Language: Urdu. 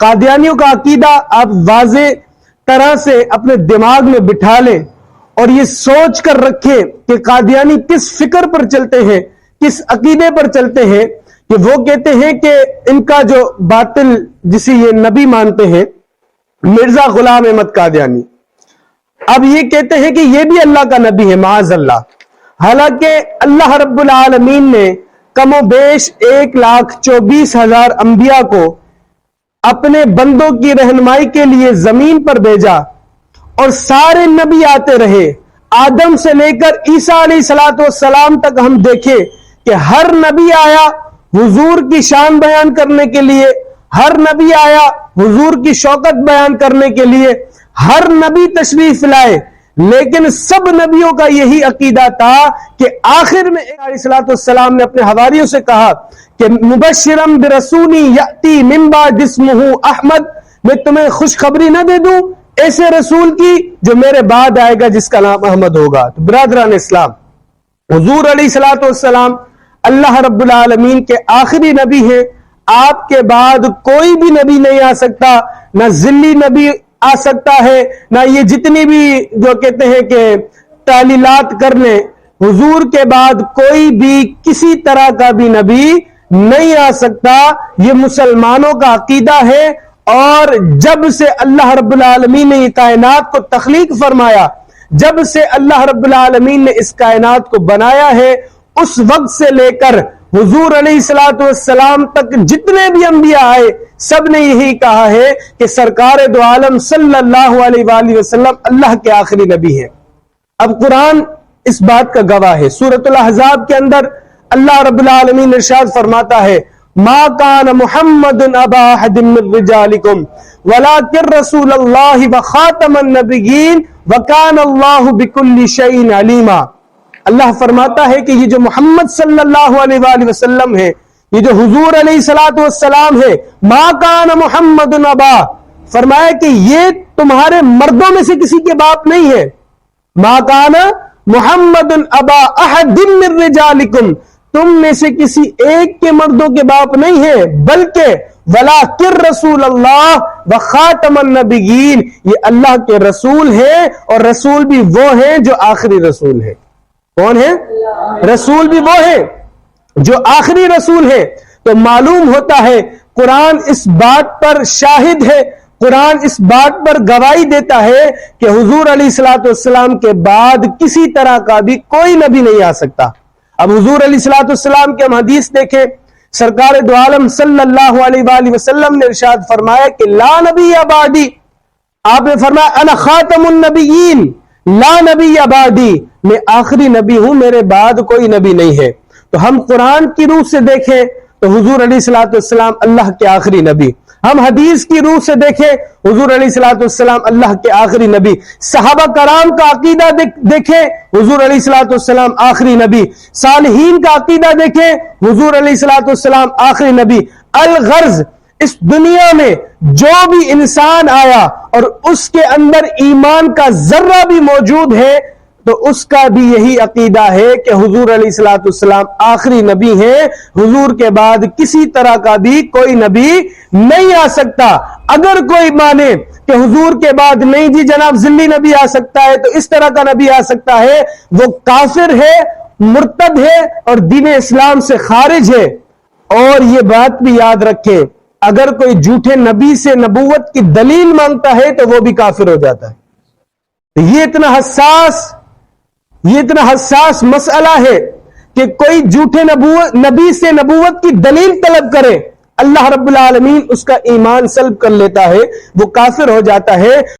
قادیانیوں کا عقیدہ آپ واضح طرح سے اپنے دماغ میں بٹھا لیں اور یہ سوچ کر رکھیں کہ قادیانی کس فکر پر چلتے ہیں، کس عقیدے پر چلتے ہیں، کہ وہ کہتے ہیں کہ ان کا جو باطل جسے یہ نبی مانتے ہیں مرزا غلام احمد قادیانی، اب یہ کہتے ہیں کہ یہ بھی اللہ کا نبی ہے معاذ اللہ، حالانکہ اللہ رب العالمین نے کم و بیش 1,24,000 انبیاء کو اپنے بندوں کی رہنمائی کے لیے زمین پر بھیجا، اور سارے نبی آتے رہے، آدم سے لے کر عیسیٰ علیہ السلام تک ہم دیکھیں کہ ہر نبی آیا حضور کی شان بیان کرنے کے لیے، ہر نبی آیا حضور کی شوکت بیان کرنے کے لیے، ہر نبی تشریف لائے، لیکن سب نبیوں کا یہی عقیدہ تھا کہ آخر میں علیہ السلام نے اپنے حواریوں سے کہا کہ مبشرم برسول یأتی من بعد اسمہ احمد، میں تمہیں خوشخبری نہ دے دوں ایسے رسول کی جو میرے بعد آئے گا جس کا نام احمد ہوگا۔ تو برادران اسلام، حضور علیہ السلام اللہ رب العالمین کے آخری نبی ہیں، آپ کے بعد کوئی بھی نبی نہیں آ سکتا، نہ ذلی نبی آ سکتا ہے، نہ یہ جتنی بھی جو کہتے ہیں کہ تعلیلات کرنے، حضور کے بعد کوئی بھی کسی طرح کا بھی نبی نہیں آ سکتا، یہ مسلمانوں کا عقیدہ ہے۔ اور جب سے اللہ رب العالمین نے یہ کائنات کو تخلیق فرمایا، جب سے اللہ رب العالمین نے اس کائنات کو بنایا ہے، اس وقت سے لے کر حضور علیہ السلام تک جتنے بھی انبیاء آئے سب نے یہی کہا ہے کہ سرکار دو عالم صلی اللہ علیہ وآلہ وسلم اللہ کے آخری نبی ہے۔ اب قرآن اس بات کا گواہ ہے۔ سورۃ الاحزاب کے اندر اللہ رب العالمین ارشاد فرماتا ہے ما کان محمد ابا احد من رجالکم ولکن رسول اللہ وخاتم النبیین وکان اللہ بکل شیء علیما۔ اللہ فرماتا ہے کہ یہ جو محمد صلی اللہ علیہ وآلہ وسلم ہے، یہ جو حضور علیہ السلام ہے، ما کان محمد ابا، فرمایا کہ یہ تمہارے مردوں میں سے کسی کے باپ نہیں ہے، ما کان محمد ابا احد من رجالکم، تم میں سے کسی ایک کے مردوں کے باپ نہیں ہے، بلکہ وَلَٰكِن رسول اللہ وخاتم النبیین، یہ اللہ کے رسول ہیں، اور رسول بھی وہ ہیں جو آخری رسول ہیں۔ کون ہے؟ رسول بھی وہ ہیں جو آخری رسول ہے۔ تو معلوم ہوتا ہے قرآن اس بات پر شاہد ہے، قرآن اس بات پر گواہی دیتا ہے کہ حضور علیہ السلام کے بعد کسی طرح کا بھی کوئی نبی نہیں آ سکتا۔ اب حضور علیہ السلام کے ہم حدیث دیکھیں، سرکار دو عالم صلی اللہ علیہ وآلہ وسلم نے ارشاد فرمایا کہ لا نبی بعدی، آپ نے فرمایا انا خاتم النبیین لا نبی بعدی، میں آخری نبی ہوں، میرے بعد کوئی نبی نہیں ہے۔ تو ہم قرآن کی روح سے دیکھیں تو حضور علیہ السلام اللہ کے آخری نبی، ہم حدیث کی روح سے دیکھیں حضور علیہ السلام اللہ کے آخری نبی، صحابہ کرام کا عقیدہ دیکھیں حضور علیہ السلام آخری نبی، صالحین کا عقیدہ دیکھیں حضور علیہ السلام آخری نبی۔ الغرض اس دنیا میں جو بھی انسان آیا اور اس کے اندر ایمان کا ذرہ بھی موجود ہے تو اس کا بھی یہی عقیدہ ہے کہ حضور علیہ السلام آخری نبی ہیں، حضور کے بعد کسی طرح کا بھی کوئی نبی نہیں آ سکتا۔ اگر کوئی مانے کہ حضور کے بعد نہیں جی جناب ذلی نبی آ سکتا ہے تو اس طرح کا نبی آ سکتا ہے، وہ کافر ہے، مرتد ہے اور دین اسلام سے خارج ہے۔ اور یہ بات بھی یاد رکھے، اگر کوئی جھوٹے نبی سے نبوت کی دلیل مانگتا ہے تو وہ بھی کافر ہو جاتا ہے۔ یہ اتنا حساس مسئلہ ہے کہ کوئی جھوٹے نبی سے نبوت کی دلیل طلب کرے، اللہ رب العالمین اس کا ایمان سلب کر لیتا ہے، وہ کافر ہو جاتا ہے۔